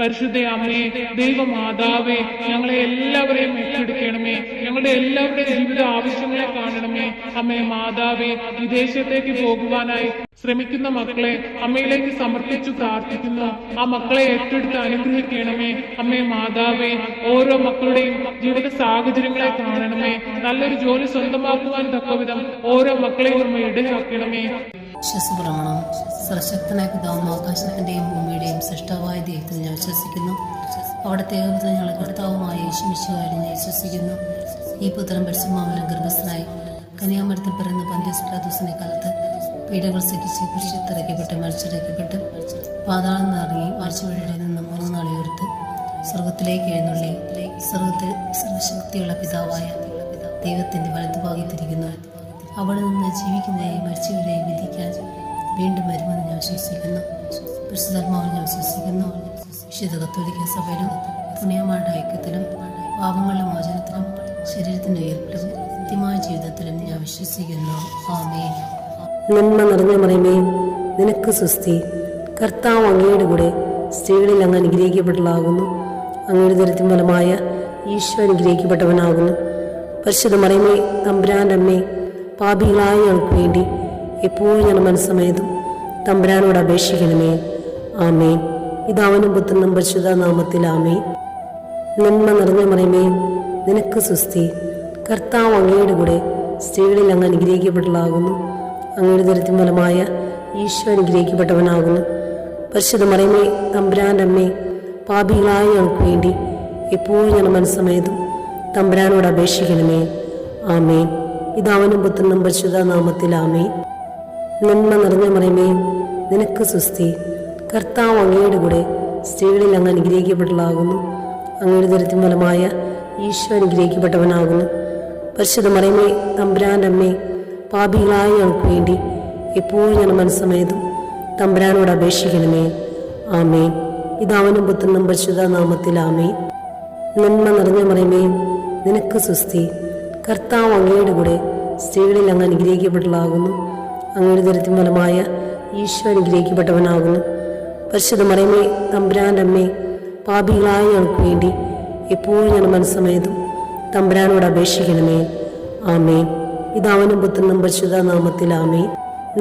പരിശുദ്ധ അമ്മേ, ദൈവമാതാവേ, ഞങ്ങളെ എല്ലാവരെയും ഏറ്റെടുക്കണമേ. ഞങ്ങളുടെ എല്ലാവരുടെയും ജീവിത ആവശ്യങ്ങളെ കാണണമേ. അമ്മേ മാതാവേ, വിദേശത്തേക്ക് പോകുവാനായി ശ്രമിക്കുന്ന മക്കളെ അമ്മയിലേക്ക് സമർപ്പിച്ചു പ്രാർത്ഥിക്കുന്നു. ആ മക്കളെ ഏറ്റെടുത്ത് അനുഗ്രഹിക്കണമേ. അമ്മേ മാതാവേ, ഓരോ മക്കളുടെയും ജീവിത സാഹചര്യങ്ങളെ കാണണമേ. നല്ലൊരു ജോലി സ്വന്തമാക്കുവാൻ തക്കവിധം ഓരോ മക്കളെയും അമ്മ ഇടയാക്കണമേ. വിശ്വസപ്രമാണം. സർവശക്തനായ പിതാവും ആകാശത്തിന്റെയും ഭൂമിയുടെയും സൃഷ്ടാവായ ദൈവത്തിൽ ഞാൻ വിശ്വസിക്കുന്നു. അവിടുത്തെ ഏകപുത്രൻ ഞങ്ങളുടെ കർത്താവുമായ യേശു മിശിഹായിൽ ഞാൻ വിശ്വസിക്കുന്നു. ഈ പുത്രൻ പരിശുദ്ധാത്മാവിനാൽ ഗർഭസ്ഥനായി കന്യാമരത്തിൽ പിറന്ന പന്തിയോസ് പിലാത്തോസിന്റെ കാലത്ത് പീഡകൾ സഹിച്ച് കുരിശിൽ മരിച്ചടക്കപ്പെട്ട് പാതാളം നിറങ്ങി ആഴ്ചവഴിയിൽ നിന്ന് 3 നാൾ ഉയർത്ത് സ്വർഗത്തിലേക്ക് എഴുന്നള്ളി സ്വർഗത്തിൽ സർവശക്തിയുള്ള പിതാവായ ദൈവത്തിന്റെ വലതുഭാഗത്തിരിക്കുന്നു. അവിടെ നിന്ന് ജീവിക്കുന്നവരെയും മരിച്ചവരെയും വിധിക്കാൻ വീണ്ടും വരുമെന്ന് ഞാൻ വിശ്വസിക്കുന്നു. പരിശുദ്ധാത്മാവിൽ ഞാൻ വിശ്വസിക്കുന്നു. വിശുദ്ധ കത്തോലിക്ക സഭയിലും പുണ്യമാരുടെ ഐക്യത്തിലും പാപങ്ങളുടെ മോചനത്തിലും ശരീരത്തിന്റെ ഉയർപ്പിലും നിത്യമായ ജീവിതത്തിലും ഞാൻ വിശ്വസിക്കുന്നു. ആമേൻ. നന്മ നിറഞ്ഞ മറിയമേ, നിനക്ക് സ്വസ്തി. കർത്താവ് അങ്ങയുടെ കൂടെ സ്ത്രീകളിൽ അങ്ങ് അനുഗ്രഹിക്കപ്പെട്ടതാകുന്നു. അങ്ങയുടെ ദരിദ്രം ഫലമായ ഈശോ അനുഗ്രഹിക്കപ്പെട്ടവനാകുന്നു. പരിശുദ്ധ മറിയമേ, തമ്പുരാന്റെ അമ്മേ, പാപികളായ ഞങ്ങൾക്ക് വേണ്ടി എപ്പോഴും ഞങ്ങളുടെ മനസ്സമേതും തമ്പുരാനോട് അപേക്ഷിക്കണമേ. ആമേൻ. പിതാവിനും പുത്രനും പരിശുദ്ധ നാമത്തിൽ ആമേൻ. നന്മ നിറഞ്ഞ മറിയമേ, നിനക്ക് സ്വസ്തി. കർത്താവ് അങ്ങയുടെ കൂടെ സ്ത്രീകളിൽ അങ്ങ് അനുഗ്രഹിക്കപ്പെട്ടതാകുന്നു. അങ്ങയുടെ ദരിദ്രം ഫലമായ ഈശോ അനുഗ്രഹിക്കപ്പെട്ടവനാകുന്നു. പരിശുദ്ധ മറിയമേ, തമ്പുരാന്റെ അമ്മേ, പാപികളായ ഞങ്ങൾക്ക് വേണ്ടി എപ്പോഴും ഞങ്ങളുടെ മനസ്സമേതും തമ്പുരാനോട് അപേക്ഷിക്കണമേ. ആമേൻ. പിതാവിനും പുത്രനും പരിശുദ്ധ നാമത്തിൽ ആമേൻ. നന്മ നിറഞ്ഞ മറിയമേ, നിനക്ക് സ്വസ്തി. കർത്താവ് അങ്ങയുടെ കൂടെ സ്ത്രീകളിൽ അങ്ങ് അനുഗ്രഹിക്കപ്പെട്ടതാകുന്നു. അങ്ങയുടെ ദരിദ്രം ഫലമായ ഈശോ അനുഗ്രഹിക്കപ്പെട്ടവനാകുന്നു. പരിശുദ്ധ മറിയമേ, തമ്പുരാന്റെ അമ്മേ, പാപികളായ ഞങ്ങൾക്ക് വേണ്ടി എപ്പോഴും ഞങ്ങളുടെ മനസ്സമേതും തമ്പുരാനോട് അപേക്ഷിക്കണമേ. ആമേൻ. പിതാവിനും പുത്രനും പരിശുദ്ധ നാമത്തിൽ ആമേൻ. നന്മ നിറഞ്ഞ മറിയമേ, നിനക്ക് സ്വസ്തി. കർത്താവ് അങ്ങയുടെ കൂടെ സ്ത്രീകളിൽ അങ്ങ് അനുഗ്രഹിക്കപ്പെട്ടതാകുന്നു. അങ്ങയുടെ ദരിദ്രം ഫലമായ ഈശോ അനുഗ്രഹിക്കപ്പെട്ടവനാകുന്നു. പരിശുദ്ധ മറിയമേ, തമ്പുരാന്റെ അമ്മേ, പാപികളായ ഞങ്ങൾക്ക് വേണ്ടി എപ്പോഴും ഞങ്ങളുടെ മനസ്സമേതും തമ്പുരാനോട് അപേക്ഷിക്കണമേ. ആമേൻ. പിതാവിനും പുത്രനും പരിശുദ്ധ നാമത്തിൽ ആമേൻ.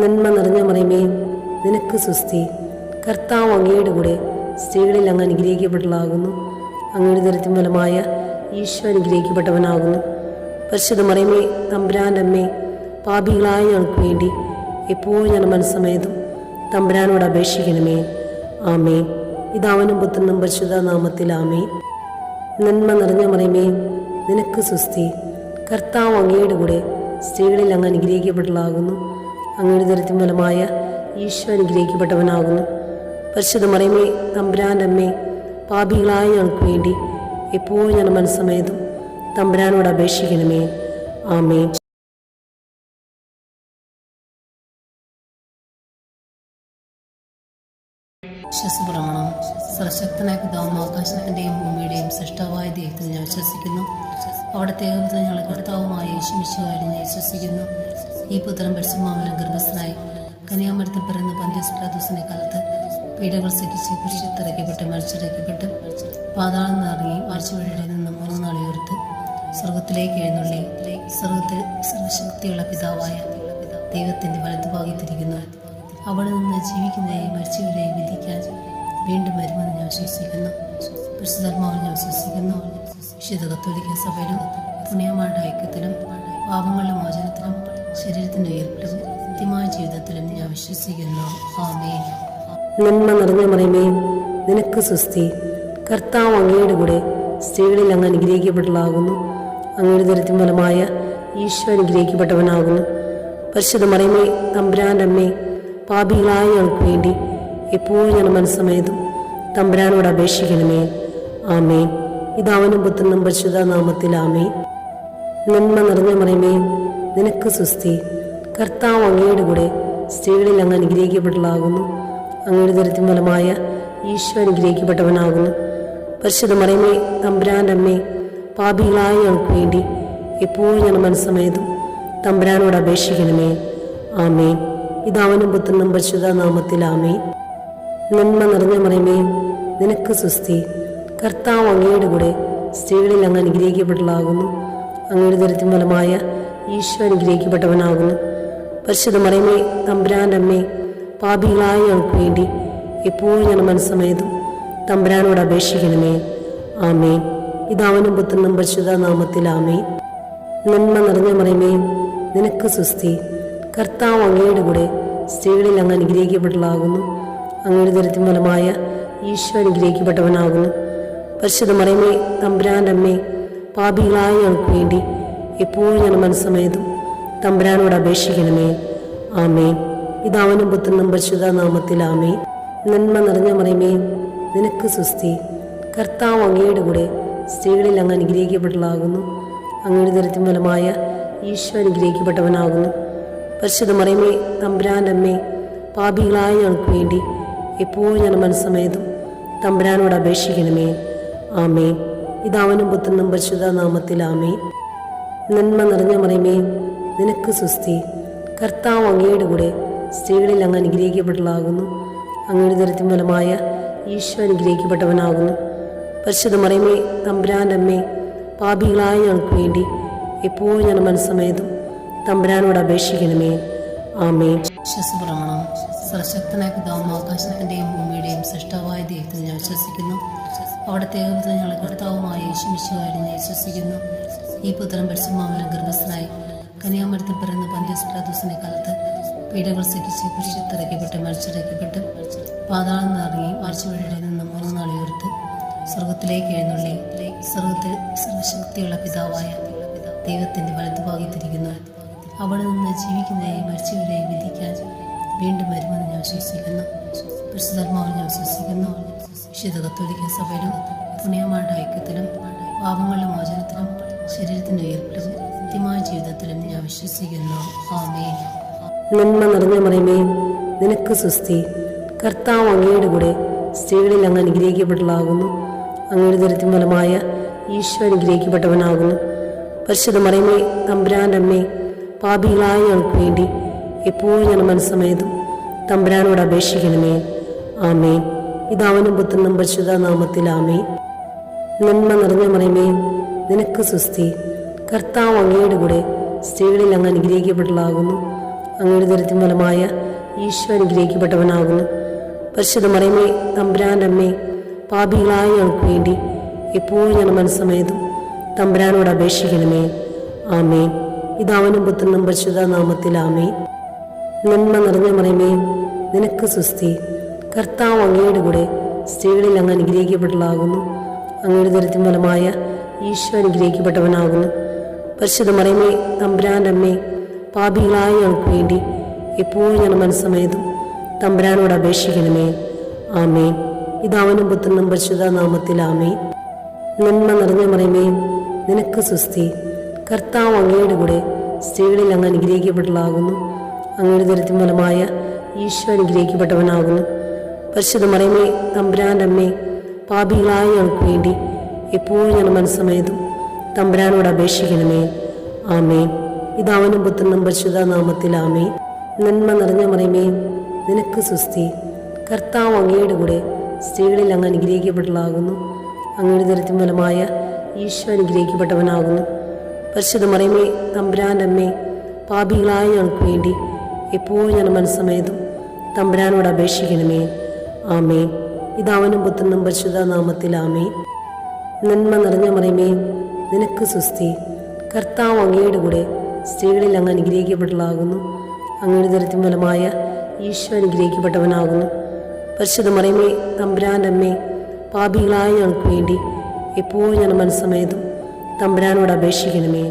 നന്മ നിറഞ്ഞ മറിയമേ, നിനക്ക് സ്വസ്തി. കർത്താവ് അങ്ങയുടെ കൂടെ സ്ത്രീകളിൽ അങ്ങ് അനുഗ്രഹിക്കപ്പെട്ടതാകുന്നു. അങ്ങയുടെ ദരിദ്രം ഫലമായ ഈശോ അനുഗ്രഹിക്കപ്പെട്ടവനാകുന്നു. പരിശുദ്ധ മറിയമേ, തമ്പുരാന്റെ അമ്മേ, പാപികളായ ഞങ്ങൾക്ക് വേണ്ടി എപ്പോഴും ഞങ്ങളുടെ മനസ്സമേതും തമ്പുരാനോട് അപേക്ഷിക്കണമേ. ആമേൻ. പിതാവിനും പുത്രനും പരിശുദ്ധ നാമത്തിൽ ആമേൻ. നന്മ നിറഞ്ഞ മറിയമേ, നിനക്ക് സ്വസ്തി. കർത്താവ് അങ്ങയുടെ കൂടെ സ്ത്രീകളിൽ അങ്ങ് അനുഗ്രഹിക്കപ്പെട്ടതാകുന്നു. അങ്ങയുടെ ദരിദ്രം ഫലമായ ഈശോ അനുഗ്രഹിക്കപ്പെട്ടവനാകുന്നു. പരിശുദ്ധ മറിയമേ, തമ്പുരാന്റെ അമ്മേ, പാപികളായ ഞങ്ങൾക്ക് വേണ്ടി എപ്പോഴും ഞങ്ങളുടെ മനസ്സമേതും തമ്പുരാനോട് അപേക്ഷിക്കണമേ. ആമേൻ. വിശ്വസപ്രമാണം. സർവശക്തനായ പിതാവും ആകാശത്തിന്റെയും ഭൂമിയുടെയും സൃഷ്ടാവായ ദൈവത്തിൽ ഞാൻ വിശ്വസിക്കുന്നു. അവിടുത്തെ ഏകപുത്രൻ ഞങ്ങളുടെ കർത്താവുമായ യേശു മിശിഹായിൽ ഞാൻ വിശ്വസിക്കുന്നു. ഈ പുത്രൻ പരിശുദ്ധാത്മാവിനാൽ ഗർഭസ്ഥനായി കന്യാമരത്തിൽ പിറന്ന പന്തിയോസ് പിലാത്തോസിന്റെ കാലത്ത് പീഡകൾ സഹിച്ച് കുരിശിൽ മരിച്ചടക്കപ്പെട്ട് പാതാളം നിറങ്ങി ആഴ്ചവഴിയിൽ നിന്ന് 3 നാൾ ഉയർത്ത് സ്വർഗത്തിലേക്ക് എഴുന്നള്ളി സ്വർഗത്തിൽ സർവശക്തിയുള്ള പിതാവായ ദൈവത്തിന്റെ വലതുഭാഗത്തിരിക്കുന്നു. അവിടെ നിന്ന് ജീവിക്കുന്നവരെയും മരിച്ചവരെയും വിധിക്കാൻ വീണ്ടും വരുമെന്ന് ഞാൻ വിശ്വസിക്കുന്നു. പരിശുദ്ധാത്മാവിൽ ഞാൻ വിശ്വസിക്കുന്നു. വിശുദ്ധ കത്തോലിക്ക സഭയിലും പുണ്യമാരുടെ ഐക്യത്തിലും പാപങ്ങളുടെ മോചനത്തിലും ശരീരത്തിന്റെ ഉയർപ്പിലും നിത്യമായ ജീവിതത്തിലും ഞാൻ വിശ്വസിക്കുന്നു. ആമേൻ. നന്മ നിറഞ്ഞ മറിയമേ, നിനക്ക് സ്വസ്തി. കർത്താവ് അങ്ങയുടെ കൂടെ സ്ത്രീകളിൽ അങ്ങ് അനുഗ്രഹിക്കപ്പെട്ടതാകുന്നു. അങ്ങയുടെ ദരിദ്രം ഫലമായ ഈശോ അനുഗ്രഹിക്കപ്പെട്ടവനാകുന്നു. പരിശുദ്ധ മറിയമേ, തമ്പുരാന്റെ അമ്മേ, പാപികളായ ഞങ്ങൾക്ക് വേണ്ടി എപ്പോഴും ഞങ്ങളുടെ മനസ്സമേതും തമ്പുരാനോട് അപേക്ഷിക്കണമേ. ആമേൻ. പിതാവിനും പുത്രനും പരിശുദ്ധ നാമത്തിൽ ആമേൻ. നന്മ നിറഞ്ഞ മറിയമേ, നിനക്ക് സ്വസ്തി. കർത്താവ് അങ്ങയുടെ കൂടെ സ്ത്രീകളിൽ അങ്ങ് അനുഗ്രഹിക്കപ്പെട്ടതാകുന്നു. അങ്ങയുടെ ദരിദ്രം ഫലമായ ഈശോ അനുഗ്രഹിക്കപ്പെട്ടവനാകുന്നു. പരിശുദ്ധ മറിയമേ, തമ്പുരാന്റെ അമ്മേ, പാപികളായ ഞങ്ങൾക്ക് വേണ്ടി എപ്പോഴും ഞങ്ങളുടെ മനസ്സമേതും തമ്പുരാനോട് അപേക്ഷിക്കണമേ. ആമേൻ. പിതാവിനും പുത്രനും പരിശുദ്ധ നാമത്തിൽ ആമേൻ. നന്മ നിറഞ്ഞ മറിയമേ, നിനക്ക് സുസ്തി. കർത്താവ് അങ്ങയുടെ കൂടെ സ്ത്രീകളിൽ അങ്ങ് അനുഗ്രഹിക്കപ്പെട്ടവളാകുന്നു. അങ്ങയുടെ ദുരിതത്തിൻ ഫലമായ ഈശോ അനുഗ്രഹിക്കപ്പെട്ടവനാകുന്നു. പരിശുദ്ധ മറിയമേ, തമ്പുരാൻ്റെ അമ്മേ, പാപികളായ ഞങ്ങൾക്ക് വേണ്ടി എപ്പോഴും ഞങ്ങളുടെ മനസ്സമേതും തമ്പുരാനോട് അപേക്ഷിക്കണമേ. ആമേൻ. പിതാവിനും പുത്രനും പരിശുദ്ധ നാമത്തിൽ ആമേൻ. നന്മ നിറഞ്ഞ മറിയമേ, നിനക്ക് സുസ്തി. കർത്താവ് അങ്ങയുടെ കൂടെ സ്ത്രീകളിൽ അങ്ങ് അനുഗ്രഹിക്കപ്പെട്ടവളാകുന്നു. അങ്ങയുടെ ദുരിതത്തിൻ ഫലമായ ഈശോ അനുഗ്രഹിക്കപ്പെട്ടവനാകുന്നു. പരിശുദ്ധ മറിയമേ, തമ്പുരാൻ്റെ അമ്മേ, പാപികളായ ഞങ്ങൾക്ക് വേണ്ടി എപ്പോഴും ഞങ്ങളുടെ മനസ്സമേതും തമ്പുരാനോട് അപേക്ഷിക്കണമേ. ആമേൻ. പിതാവിനും പുത്രനും പരിശുദ്ധ നാമത്തിൽ ആമേൻ. നന്മ നിറഞ്ഞ മറിയമേ, നിനക്ക് സുസ്തി. കർത്താവ് അങ്ങയുടെ കൂടെ സ്ത്രീകളിൽ അങ്ങ് അനുഗ്രഹിക്കപ്പെട്ടവളാകുന്നു. അങ്ങയുടെ ദുരിതത്തിൻ ഫലമായ ഈശോ അനുഗ്രഹിക്കപ്പെട്ടവനാകുന്നു. പരിശുദ്ധ മറിയമേ, തമ്പുരാൻ്റെ അമ്മേ, പാപികളായ ഞങ്ങൾക്ക് വേണ്ടി എപ്പോഴും ഞങ്ങളുടെ മനസ്സമേതും തമ്പുരാനോട് അപേക്ഷിക്കണമേ. ആമേൻ. പിതാവിനും പുത്രനും പരിശുദ്ധ നാമത്തിൽ ആമേൻ. നന്മ നിറഞ്ഞ മറിയമേ, നിനക്ക് സുസ്തി. കർത്താവ് അങ്ങയുടെ കൂടെ സ്ത്രീകളിൽ അങ്ങ് അനുഗ്രഹിക്കപ്പെട്ടവളാകുന്നു. അങ്ങയുടെ ദുരിതത്തിൻ ഫലമായ ഈശോ അനുഗ്രഹിക്കപ്പെട്ടവനാകുന്നു. പരിശുദ്ധ മറിയമേ, തമ്പുരാൻ്റെ അമ്മേ, പാപികളായ ഞങ്ങൾക്ക് വേണ്ടി എപ്പോഴും ഞങ്ങളുടെ മനസ്സമേതും തമ്പുരാനോട് അപേക്ഷിക്കണമേ. ആമേൻ. വിശ്വസപ്രമാണം. സർവശക്തനായ പിതാവും ആകാശത്തിൻ്റെയും ഭൂമിയുടെയും സൃഷ്ടാവായ ദൈവത്തിൽ ഞാൻ വിശ്വസിക്കുന്നു. അവിടുത്തെ ഏകപുത്രൻ ഞങ്ങളുടെ കർത്താവുമായ യേശുമിശിഹായിൽ ഞാൻ വിശ്വസിക്കുന്നു. ഈ പുത്രൻ പരിശുദ്ധാത്മാവിൽ ഗർഭസ്ഥനായി കന്യാമരത്തിൽ പിറന്ന പന്തിയോസ് പിലാത്തോസിന്റെ കാലത്ത് പീഡകൾ സഹിച്ച് കുരിശിലിറക്കപ്പെട്ട് മരിച്ചിറക്കപ്പെട്ട് പാതാളം നിറങ്ങി മരിച്ചവരുടെ നിന്നും 3 നാൾ ഉയർത്ത് സ്വർഗത്തിലേക്ക് എഴുന്നള്ളി സ്വർഗത്തിൽ സർവശക്തിയുള്ള പിതാവായ ദൈവത്തിന്റെ വലതുഭാഗത്തിരിക്കുന്നു. അവിടെ നിന്ന് ജീവിക്കുന്നവരെയും മരിച്ചവരെയും വിധിക്കാൻ വീണ്ടും വരുമെന്ന് ഞാൻ വിശ്വസിക്കുന്നു. പരിശുദ്ധാത്മാവിൽ ഞാൻ വിശ്വസിക്കുന്നു. വിശുദ്ധ കത്തോലിക്ക സഭയിലും പുണ്യമാരുടെ ഐക്യത്തിലും പാപങ്ങളുടെ മോചനത്തിലും ശരീരത്തിന്റെ ഉയർപ്പിലും നിത്യമായ ജീവിതത്തിലും ഞാൻ വിശ്വസിക്കുന്നു. ആമേൻ. നന്മ നിറഞ്ഞ മറിയമേ, നിനക്ക് സുസ്തി. കർത്താവ് അങ്ങയുടെ കൂടെ സ്ത്രീകളിൽ അങ്ങ് അനുഗ്രഹിക്കപ്പെട്ടവളാകുന്നു. അങ്ങയുടെ ദുരിതത്തിൻ ഫലമായ ഈശോ അനുഗ്രഹിക്കപ്പെട്ടവനാകുന്നു. പരിശുദ്ധ മറിയമേ, തമ്പുരാൻ്റെ അമ്മേ, പാപികളായ ഞങ്ങൾക്ക് വേണ്ടി എപ്പോഴും ഞങ്ങളുടെ മനസ്സമേതും തമ്പുരാനോട് അപേക്ഷിക്കണമേ. ആമേൻ. പിതാവിനും പുത്രനും പരിശുദ്ധ നാമത്തിൽ ആമേൻ. നന്മ നിറഞ്ഞ മറിയമേ, നിനക്ക് സുസ്തി. കർത്താവ് അങ്ങയുടെ കൂടെ സ്ത്രീകളിൽ അങ്ങ് അനുഗ്രഹിക്കപ്പെട്ടവളാകുന്നു. അങ്ങയുടെ ദുരിതത്തിൻ ഫലമായ ഈശോ അനുഗ്രഹിക്കപ്പെട്ടവനാകുന്നു. പരിശുദ്ധ മറിയമേ, തമ്പുരാൻ്റെ അമ്മേ, പാപികളായ ഞങ്ങൾക്ക് വേണ്ടി എപ്പോഴും ഞങ്ങളുടെ മനസ്സമേതും തമ്പുരാനോട് അപേക്ഷിക്കണമേ. ആമേൻ. പിതാവിനും പുത്രനും പരിശുദ്ധ നാമത്തിൽ ആമേൻ. നന്മ നിറഞ്ഞ മറിയമേ, നിനക്ക് സുസ്തി. കർത്താവ് അങ്ങയുടെ കൂടെ സ്ത്രീകളിൽ അങ്ങ് അനുഗ്രഹിക്കപ്പെട്ടവളാകുന്നു. അങ്ങയുടെ ദുരിതത്തിൻ ഫലമായ ഈശോ അനുഗ്രഹിക്കപ്പെട്ടവനാകുന്നു. പരിശുദ്ധ മറിയമേ, തമ്പുരാൻ്റെ അമ്മേ, പാപികളായ ഞങ്ങൾക്ക് വേണ്ടി എപ്പോഴും ഞങ്ങളുടെ മനസ്സമേതും തമ്പുരാനോട് അപേക്ഷിക്കണമേ. ആമേൻ. പിതാവിനും പുത്രനും പരിശുദ്ധ നാമത്തിൽ ആമേൻ. നന്മ നിറഞ്ഞ മറിയമേ, നിനക്ക് സുസ്തി. കർത്താവ് അങ്ങയുടെ കൂടെ സ്ത്രീകളിൽ അങ്ങ് അനുഗ്രഹിക്കപ്പെട്ടവളാകുന്നു. അങ്ങയുടെ ദുരിതത്തിൻ ഫലമായ ഈശോ അനുഗ്രഹിക്കപ്പെട്ടവനാകുന്നു. പരിശുദ്ധ മറിയമേ, തമ്പുരാൻ്റെ അമ്മേ, പാപികളായ ഞങ്ങൾക്ക് വേണ്ടി എപ്പോഴും ഞങ്ങളുടെ മനസ്സമേതും തമ്പുരാനോട് അപേക്ഷിക്കണമേ. ആമേൻ. പിതാവിനും പുത്രനും പരിശുദ്ധ നാമത്തിൽ ആമേൻ. നന്മ നിറഞ്ഞ മറിയമേ, നിനക്ക് സുസ്തി. കർത്താവ് അങ്ങയുടെ കൂടെ സ്ത്രീകളിൽ അങ്ങ് അനുഗ്രഹിക്കപ്പെട്ടവളാകുന്നു. അങ്ങയുടെ ദുരിതത്തിൻ ഫലമായ ഈശോ അനുഗ്രഹിക്കപ്പെട്ടവനാകുന്നു. പരിശുദ്ധ മറിയമേ, തമ്പുരാൻ്റെ അമ്മേ, പാപികളായ ഞങ്ങൾക്ക് വേണ്ടി എപ്പോഴും ഞങ്ങളുടെ മനസ്സമേതും തമ്പുരാനോട് അപേക്ഷിക്കണമേ. ആമേൻ. പിതാവിനും പുത്രനും പരിശുദ്ധ നാമത്തിൽ ആമേൻ. നന്മ നിറഞ്ഞ മറിയമേ, നിനക്ക് സുസ്തി. കർത്താവ് അങ്ങയുടെ കൂടെ സ്ത്രീകളിൽ അങ്ങ് അനുഗ്രഹിക്കപ്പെട്ടവളാകുന്നു. അങ്ങയുടെ ദുരിതത്തിൻ ഫലമായ ഈശോ അനുഗ്രഹിക്കപ്പെട്ടവനാകുന്നു. പരിശുദ്ധ മറിയമേ, തമ്പുരാൻ്റെ അമ്മേ, പാപികളായ ഞങ്ങൾക്ക് വേണ്ടി എപ്പോഴും ഞങ്ങളുടെ മനസ്സമേതും തമ്പുരാനോട് അപേക്ഷിക്കണമേ.